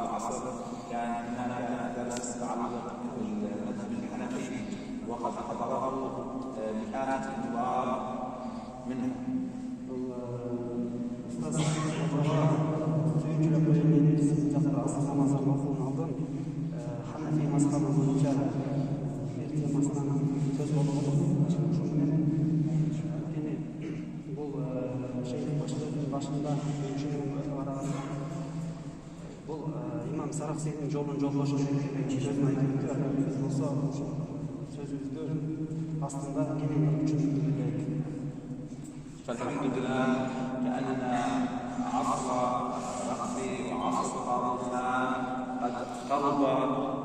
العصر كان هناك درس يتعلق بالمذهب الحنفي وقد حضره مئات الطلاب منهم. Hanefi mazhabı boyunca bir masalanın söz bu başında bu İmam Sarakhsi'nin yolbaşı sözünü aytып olsa sözümüzde aslında genel için فالحمد لله كأننا عصر رقصي وعصر قاضيان قد قرب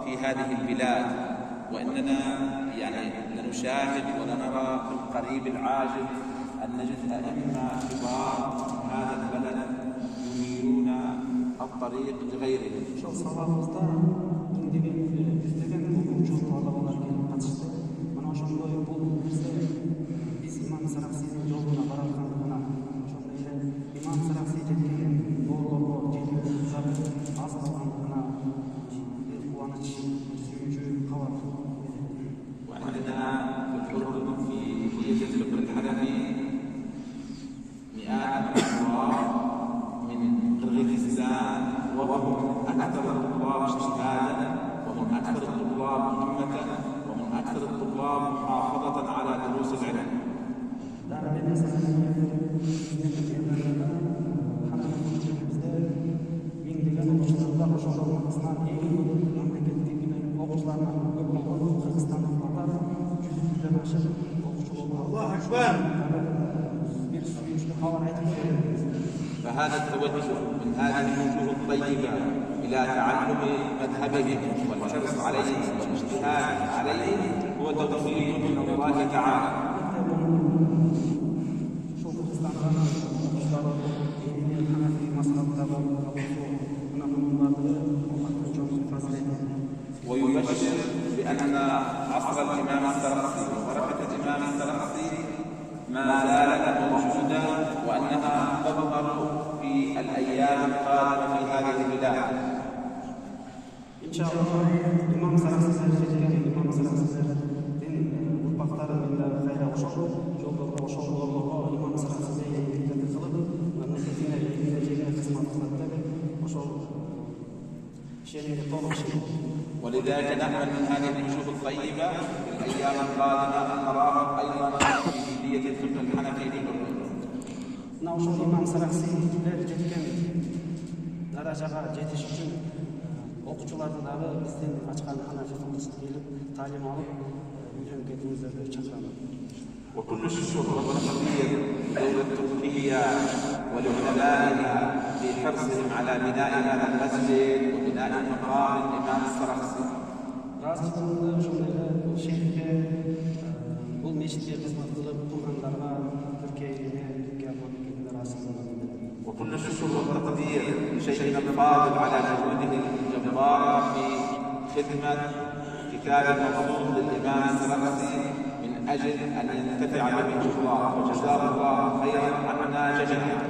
في هذه البلاد، وإننا لنشاهد ونرى في القريب العاجل أن نجد أئمة كبار هذا البلد ينيرون الطريق لغيرهم. وعندنا في الأردن في كلية الفقه الحنفي مئات الطلاب من قرغيزستان، وهم أكثر الطلاب اجتهادا وهم أكثر الطلاب همة وهم أكثر الطلاب محافظة على دروس العلم. فهذا التوجه من هذه الوجوه الطيبة إلى تعلم مذهبهم والحرص عليه والاجتهاد عليه هو توفيق من الله تعالى. ويبشر بأن عصر الإمام السرخسي وبركة الإمام السرخسي ما زالت موجودة وأنها تظهر في الأيام القادمة في هذه البلاد. إن شاء الله الإمام السرخسي الإمام السرخسي والبقطار من خير وشر الإمام السرخسي يتخلق من نحيثنا إلى قسمة ولذلك نأمل من هذه الوجوه الطيبة في الأيام القادمة أن نراهم أيضا في كلية الفقه الحنفي في الأردن. نوصل الإمام سرخسي жеткен даражаға жетиш үчүн окуучуларды дагы биздин ачкан Ханафи факылтысына келип таалим алып үйрөнүп кетүүңүздөрдү чакырам. وكل الشكر والتقدير لدولة تركيا ولعلمائها في حرصهم على بناء هذا المسجد وبناء مقام الإمام السرخسي. Бұл мешітке қызмет қылып тұрғандарға وكل الشكر والتقدير لشيخنا الفاضل على جهوده الجبارة في خدمة كتاب المفروض للإمام السرخسي من أجل أن ينتفع به الله، وجزاه الله خيرا عنا جميعا.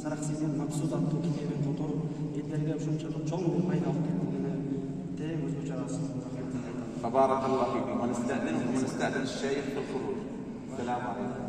Sarakhsi'nin maksud attığı kitabın fotoğrafı etlerine uşunçalık çok пайда алып келгенine терең өз чарасы. فبارك الله فيكم ونستأذنكم ونستأذن الشيخ في الخروج. السلام عليكم.